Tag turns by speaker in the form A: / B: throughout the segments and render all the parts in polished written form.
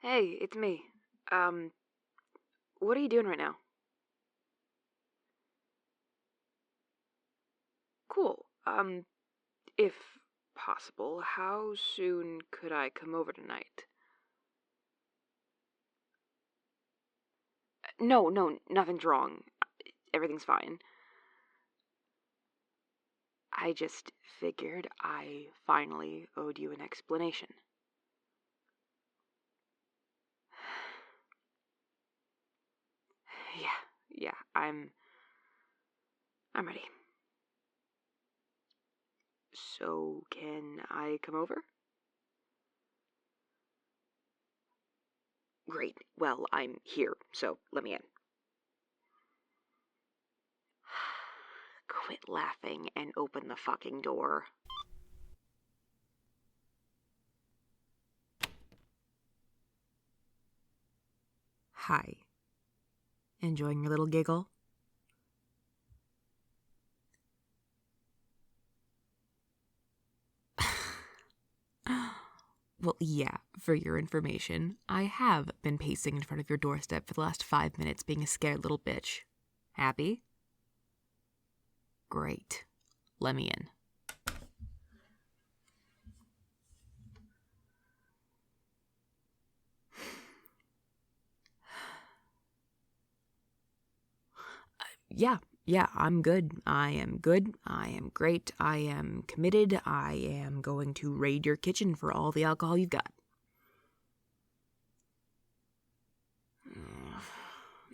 A: Hey, it's me. What are you doing right now? Cool. If possible, how soon could I come over tonight? No, nothing's wrong. Everything's fine. I just figured I finally owed you an explanation. Yeah, I'm ready. So, can I come over? Great. Well, I'm here, so let me in. Quit laughing and open the fucking door. Hi. Enjoying your little giggle? Well, yeah, for your information, I have been pacing in front of your doorstep for the last 5 minutes being a scared little bitch. Happy? Great. Let me in. Yeah, I'm good. I am good. I am great. I am committed. I am going to raid your kitchen for all the alcohol you've got.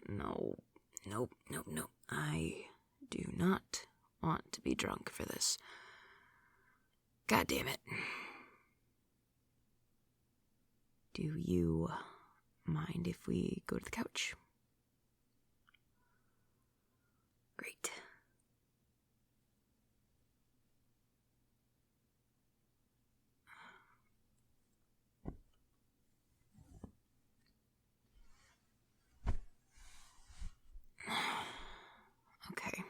A: No. I do not want to be drunk for this. God damn it. Do you mind if we go to the couch? Great. Okay.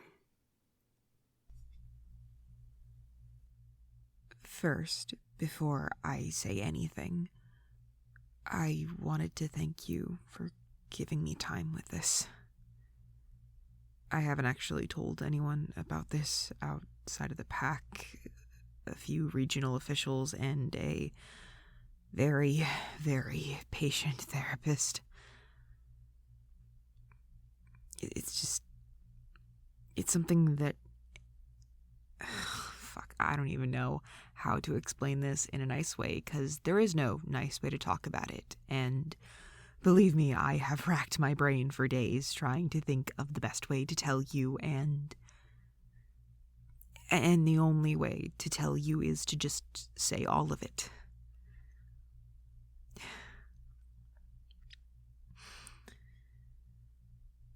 A: First, before I say anything, I wanted to thank you for giving me time with this. I haven't actually told anyone about this outside of the pack, a few regional officials, and a very, very patient therapist. It's something that... Fuck, I don't even know how to explain this in a nice way, because there is no nice way to talk about it, and believe me, I have racked my brain for days trying to think of the best way to tell you, and the only way to tell you is to just say all of it.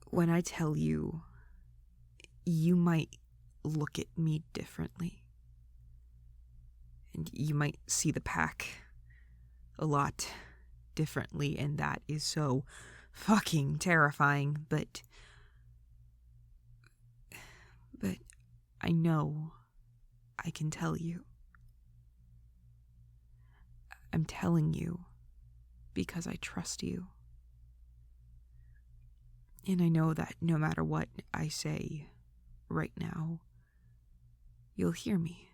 A: When I tell you, you might look at me differently. And you might see the pack a lot differently, and that is so fucking terrifying, but I know I can tell you. I'm telling you because I trust you. And I know that no matter what I say right now, you'll hear me.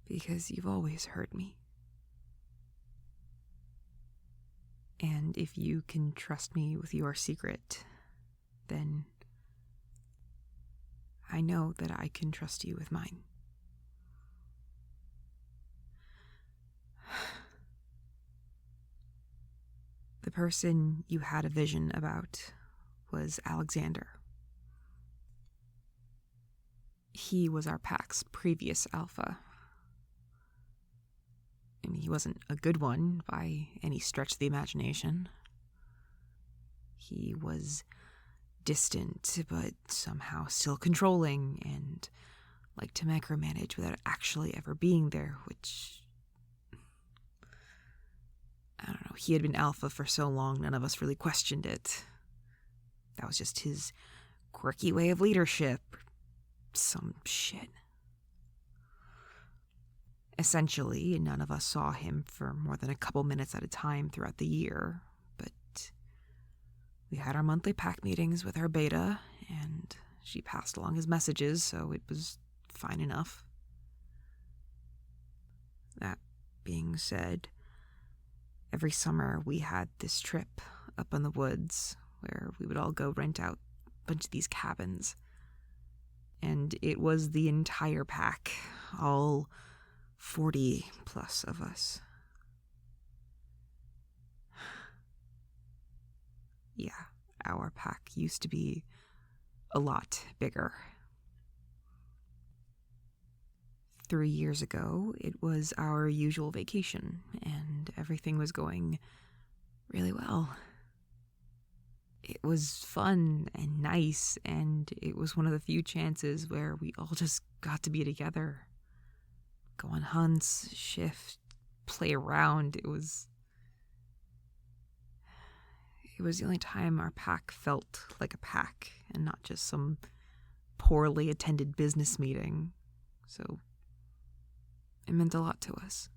A: Because you've always heard me. And if you can trust me with your secret, then I know that I can trust you with mine. The person you had a vision about was Alexander. He was our pack's previous alpha. I mean, he wasn't a good one by any stretch of the imagination. He was distant, but somehow still controlling, and liked to micromanage without actually ever being there, which... I don't know, he had been alpha for so long, none of us really questioned it. That was just his quirky way of leadership. Some shit. Essentially, none of us saw him for more than a couple minutes at a time throughout the year, but we had our monthly pack meetings with our beta, and she passed along his messages, so it was fine enough. That being said, every summer we had this trip up in the woods where we would all go rent out a bunch of these cabins. And it was the entire pack, all 40 plus of us. Yeah, our pack used to be a lot bigger. 3 years ago, it was our usual vacation, and everything was going really well. It was fun and nice, and it was one of the few chances where we all just got to be together. Go on hunts, shift, play around. It was the only time our pack felt like a pack and not just some poorly attended business meeting. So it meant a lot to us.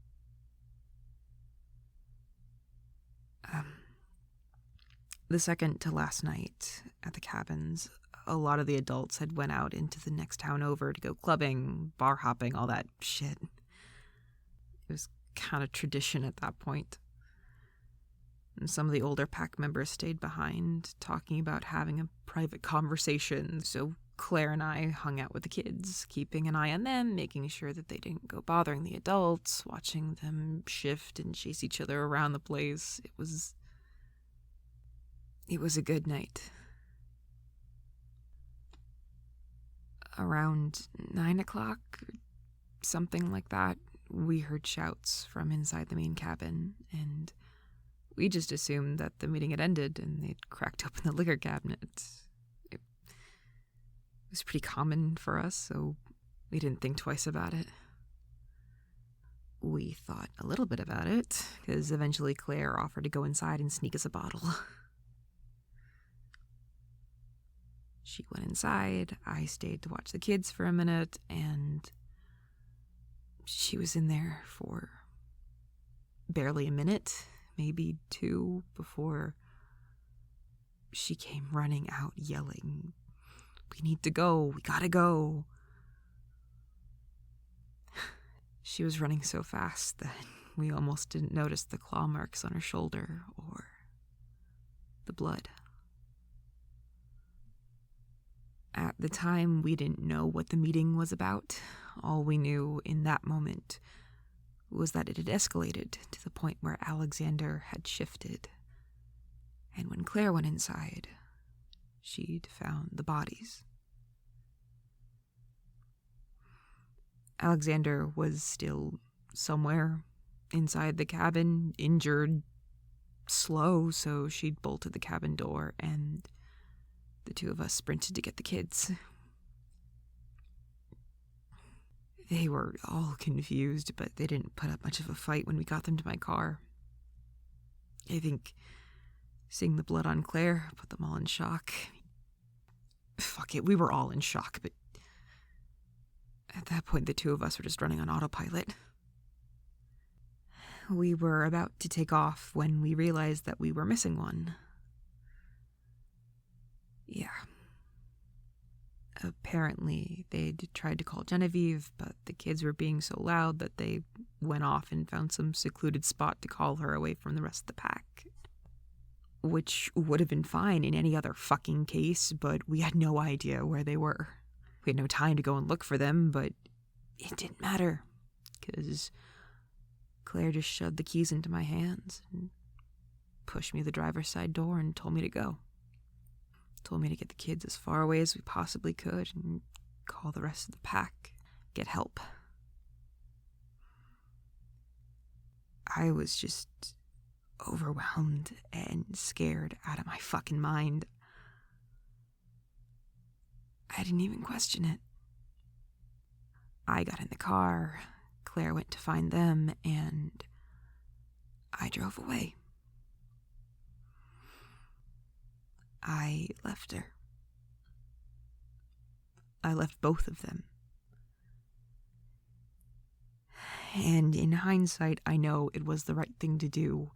A: The second to last night at the cabins, a lot of the adults had went out into the next town over to go clubbing, bar hopping, all that shit. It was kind of tradition at that point. And some of the older pack members stayed behind, talking about having a private conversation, so Claire and I hung out with the kids, keeping an eye on them, making sure that they didn't go bothering the adults, watching them shift and chase each other around the place. It was a good night. Around 9 o'clock, or something like that, we heard shouts from inside the main cabin, and we just assumed that the meeting had ended and they'd cracked open the liquor cabinet. It was pretty common for us, so we didn't think twice about it. We thought a little bit about it, because eventually Claire offered to go inside and sneak us a bottle. She went inside, I stayed to watch the kids for a minute, and she was in there for barely a minute, maybe 2, before she came running out yelling, "We need to go, we gotta go." She was running so fast that we almost didn't notice the claw marks on her shoulder or the blood. At the time, we didn't know what the meeting was about. All we knew in that moment was that it had escalated to the point where Alexander had shifted. And when Claire went inside, she'd found the bodies. Alexander was still somewhere inside the cabin, injured, slow, so she'd bolted the cabin door, and the two of us sprinted to get the kids. They were all confused, but they didn't put up much of a fight when we got them to my car. I think seeing the blood on Claire put them all in shock. Fuck it, we were all in shock, but at that point the two of us were just running on autopilot. We were about to take off when we realized that we were missing one. Yeah. Apparently, they'd tried to call Genevieve, but the kids were being so loud that they went off and found some secluded spot to call her away from the rest of the pack. Which would have been fine in any other fucking case, but we had no idea where they were. We had no time to go and look for them, but it didn't matter, because Claire just shoved the keys into my hands and pushed me to the driver's side door and told me to go. Told me to get the kids as far away as we possibly could and call the rest of the pack, get help. I was just overwhelmed and scared out of my fucking mind. I didn't even question it. I got in the car, Claire went to find them, and I drove away. I left her. I left both of them. And in hindsight, I know it was the right thing to do,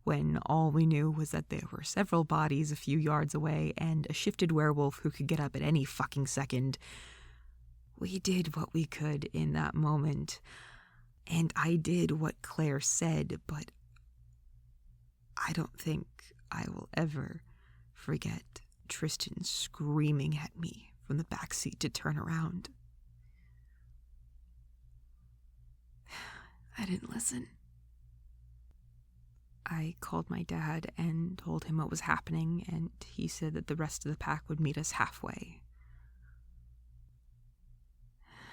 A: when all we knew was that there were several bodies a few yards away and a shifted werewolf who could get up at any fucking second. We did what we could in that moment, and I did what Claire said, but I don't think I will ever forget Tristan screaming at me from the backseat to turn around. I didn't listen. I called my dad and told him what was happening, and he said that the rest of the pack would meet us halfway.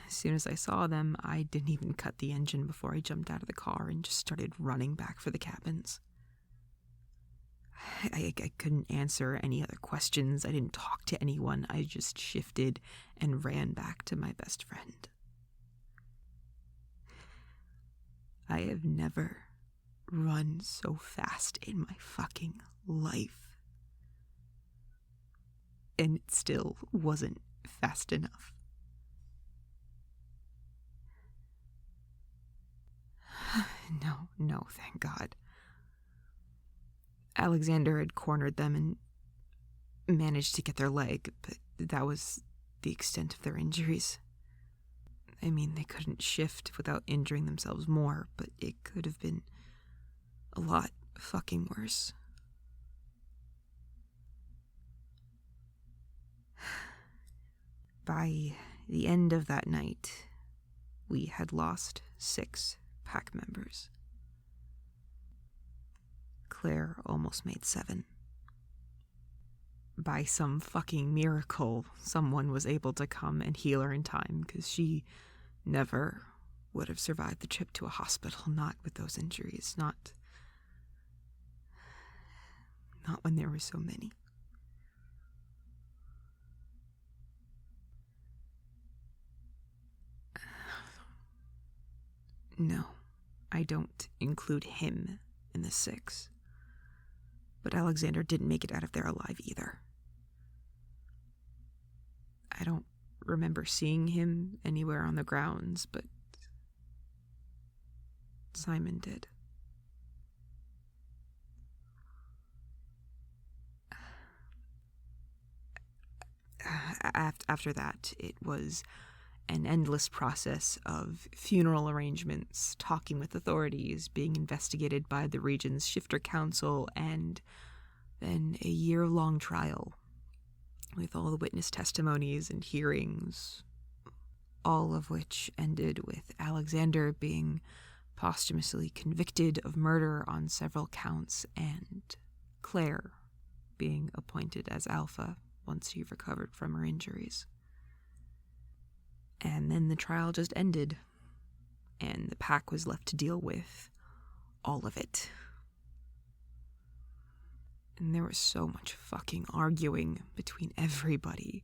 A: As soon as I saw them, I didn't even cut the engine before I jumped out of the car and just started running back for the cabins. I couldn't answer any other questions. I didn't talk to anyone. I just shifted and ran back to my best friend. I have never run so fast in my fucking life. And it still wasn't fast enough. No, thank God. Alexander had cornered them and managed to get their leg, but that was the extent of their injuries. I mean, they couldn't shift without injuring themselves more, but it could have been a lot fucking worse. By the end of that night, we had lost 6 pack members. Claire almost made 7. By some fucking miracle, someone was able to come and heal her in time, because she never would have survived the trip to a hospital, not with those injuries, not when there were so many. No, I don't include him in the 6. But Alexander didn't make it out of there alive either. I don't remember seeing him anywhere on the grounds, but Simon did. After that, it was an endless process of funeral arrangements, talking with authorities, being investigated by the region's shifter council, and then a year-long trial with all the witness testimonies and hearings, all of which ended with Alexander being posthumously convicted of murder on several counts and Claire being appointed as Alpha once she recovered from her injuries. And then the trial just ended, and the pack was left to deal with all of it. And there was so much fucking arguing between everybody.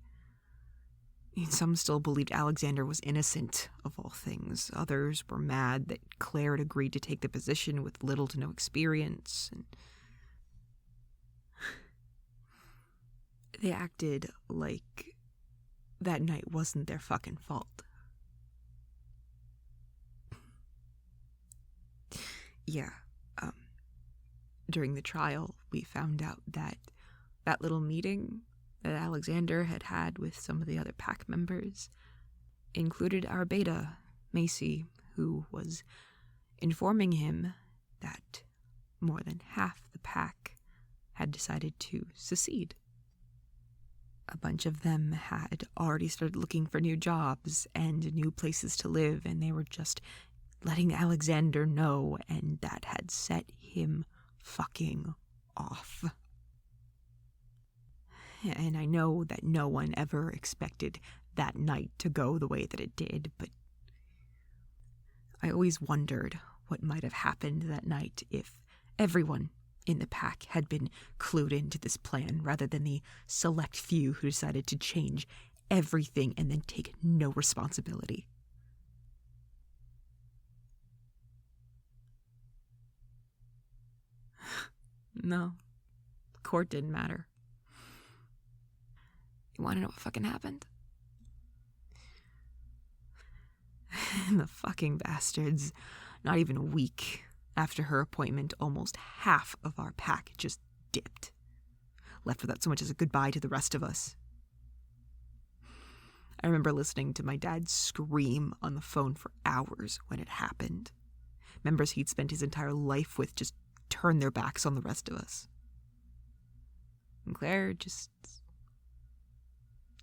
A: I mean, some still believed Alexander was innocent, of all things. Others were mad that Claire had agreed to take the position with little to no experience. And they acted like that night wasn't their fucking fault. Yeah, during the trial, we found out that that little meeting that Alexander had had with some of the other pack members included our beta, Macy, who was informing him that more than half the pack had decided to secede. A bunch of them had already started looking for new jobs and new places to live, and they were just letting Alexander know, and that had set him fucking off. And I know that no one ever expected that night to go the way that it did, but I always wondered what might have happened that night if everyone in the pack had been clued into this plan rather than the select few who decided to change everything and then take no responsibility. No, court didn't matter. You want to know what fucking happened? The fucking bastards Not even a week after her appointment, almost half of our pack just dipped, left without so much as a goodbye to the rest of us. I remember listening to my dad scream on the phone for hours when it happened. Members he'd spent his entire life with just turned their backs on the rest of us. And Claire just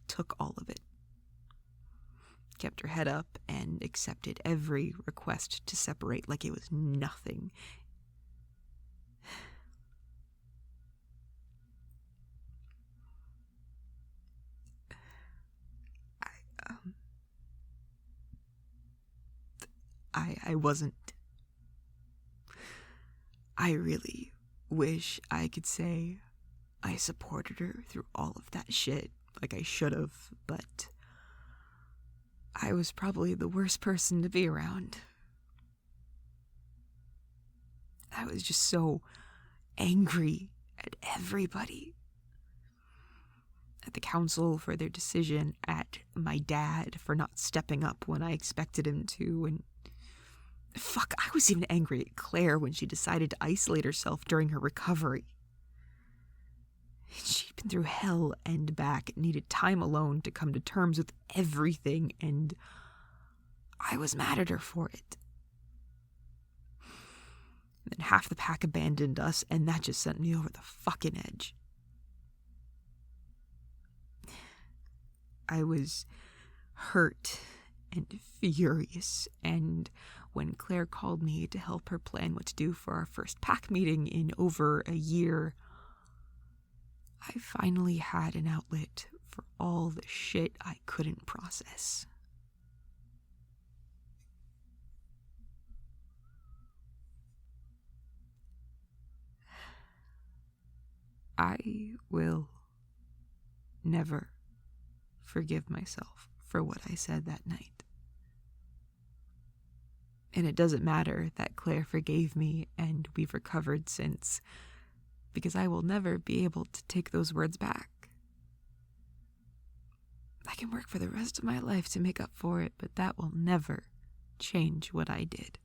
A: took all of it. Kept her head up and accepted every request to separate like it was nothing. I wasn't. I really wish I could say I supported her through all of that shit like I should have, but I was probably the worst person to be around. I was just so angry at everybody. At the council for their decision, at my dad for not stepping up when I expected him to, and fuck, I was even angry at Claire when she decided to isolate herself during her recovery. She'd been through hell and back, needed time alone to come to terms with everything, and I was mad at her for it. And then half the pack abandoned us, and that just sent me over the fucking edge. I was hurt and furious, and when Claire called me to help her plan what to do for our first pack meeting in over a year, I finally had an outlet for all the shit I couldn't process. I will never forgive myself for what I said that night. And it doesn't matter that Claire forgave me and we've recovered since, because I will never be able to take those words back. I can work for the rest of my life to make up for it, but that will never change what I did.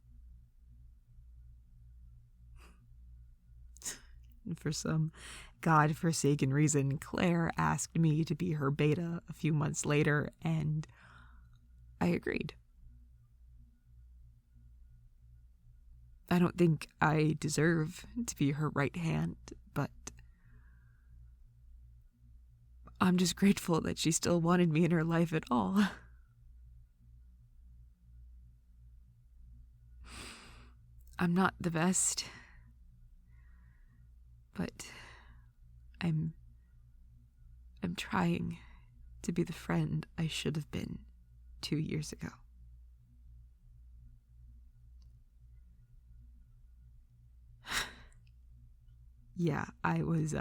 A: And for some God-forsaken reason, Claire asked me to be her beta a few months later, and I agreed. I don't think I deserve to be her right hand, but I'm just grateful that she still wanted me in her life at all. I'm not the best, but I'm trying to be the friend I should have been 2 years ago. Yeah, I was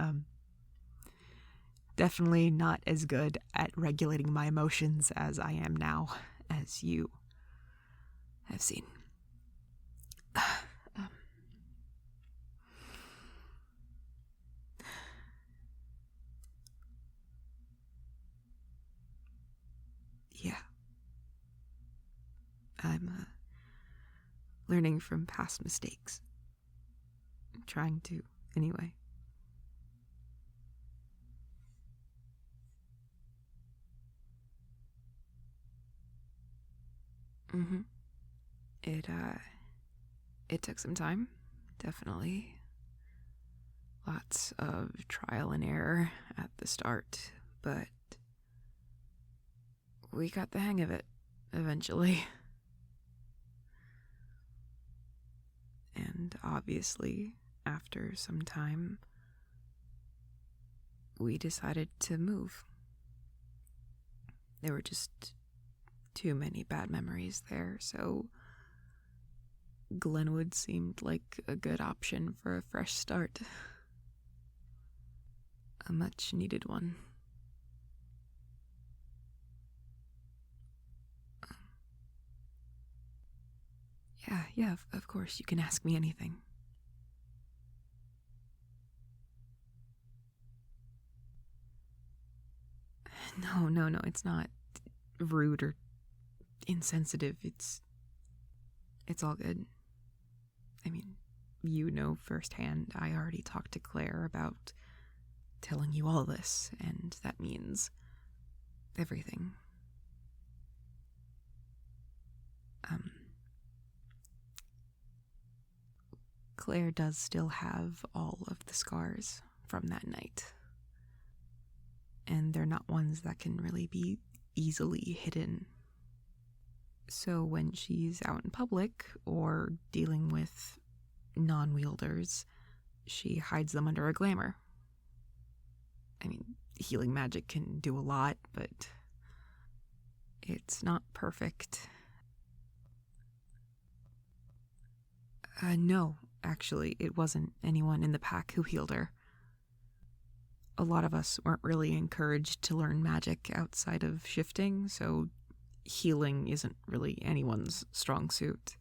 A: definitely not as good at regulating my emotions as I am now, as you have seen. Yeah. I'm learning from past mistakes. I'm trying to, anyway. It took some time, definitely. Lots of trial and error at the start, but we got the hang of it eventually. And obviously, after some time, we decided to move. There were just too many bad memories there, so Glenwood seemed like a good option for a fresh start. A much needed one. Yeah, of course, you can ask me anything. No, it's not rude or insensitive. It's all good. I mean, you know firsthand, I already talked to Claire about telling you all this, and that means everything. Claire does still have all of the scars from that night. And they're not ones that can really be easily hidden. So when she's out in public or dealing with non-wielders, she hides them under a glamour. I mean, healing magic can do a lot, but it's not perfect. No, actually, it wasn't anyone in the pack who healed her. A lot of us weren't really encouraged to learn magic outside of shifting, so healing isn't really anyone's strong suit.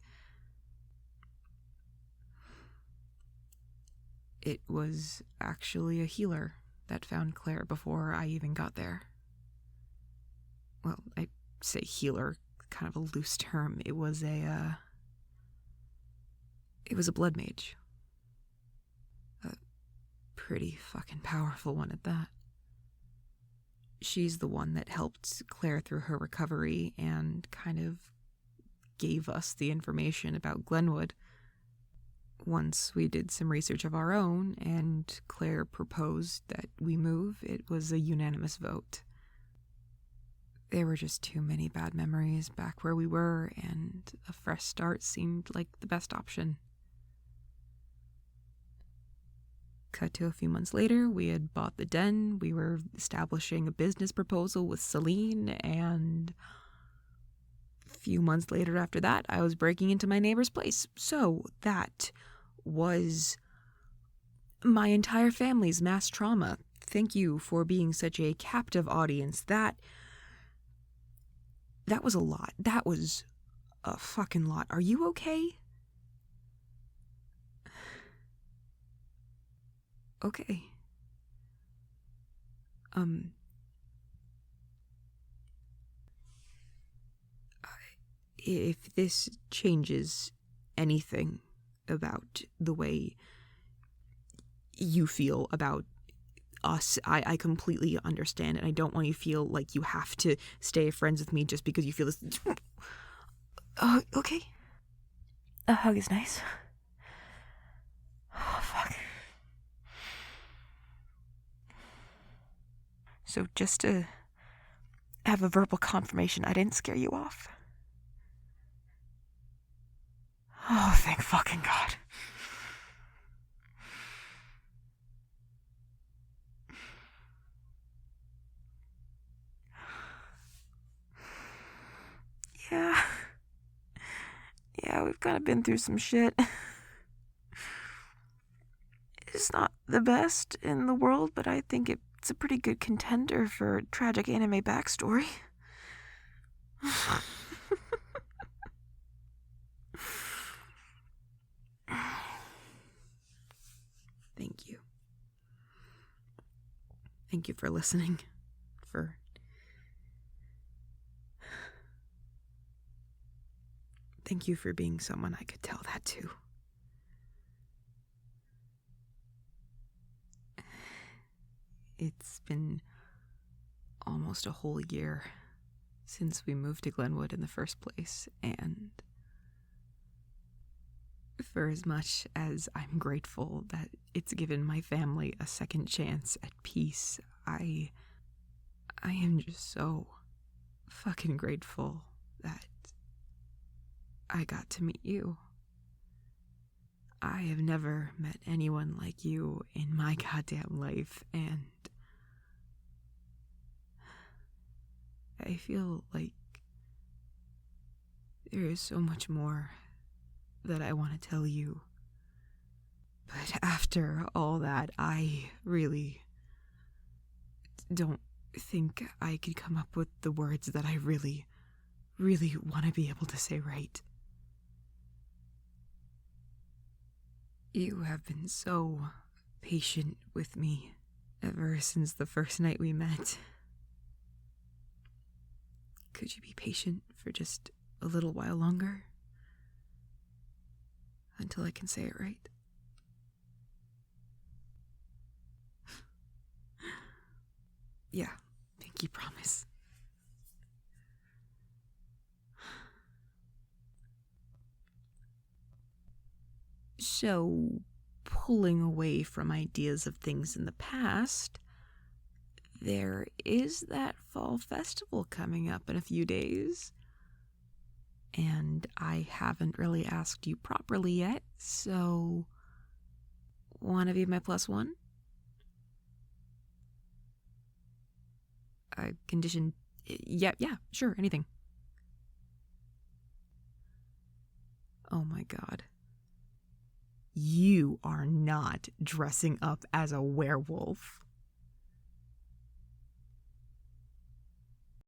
A: It was actually a healer that found Claire before I even got there. Well, I say healer, kind of a loose term. It was a blood mage. A pretty fucking powerful one at that. She's the one that helped Claire through her recovery and kind of gave us the information about Glenwood. Once we did some research of our own and Claire proposed that we move, it was a unanimous vote. There were just too many bad memories back where we were, and a fresh start seemed like the best option. Cut to a few months later, we had bought the den, we were establishing a business proposal with Celine, and a few months later after that, I was breaking into my neighbor's place. So that was my entire family's mass trauma. Thank you for being such a captive audience. That was a lot. That was a fucking lot. Are you okay? Okay. If this changes anything about the way you feel about us, I completely understand, and I don't want you to feel like you have to stay friends with me just because you feel this. Okay. A hug is nice. Oh, fuck. So just to have a verbal confirmation, I didn't scare you off. Oh, thank fucking God. Yeah, we've kind of been through some shit. It's not the best in the world, but I think it's a pretty good contender for a tragic anime backstory. Thank you. Thank you for listening. Thank you for being someone I could tell that to. It's been almost a whole year since we moved to Glenwood in the first place, and for as much as I'm grateful that it's given my family a second chance at peace, I am just so fucking grateful that I got to meet you. I have never met anyone like you in my goddamn life, and I feel like there is so much more that I want to tell you. But after all that, I really don't think I could come up with the words that I really, really want to be able to say right. You have been so patient with me ever since the first night we met. Could you be patient for just a little while longer? until I can say it right. Yeah, pinky promise. So, pulling away from ideas of things in the past, there is that fall festival coming up in a few days. And I haven't really asked you properly yet, so want to be my +1? Condition... Yeah, sure, anything. Oh my god. You are not dressing up as a werewolf.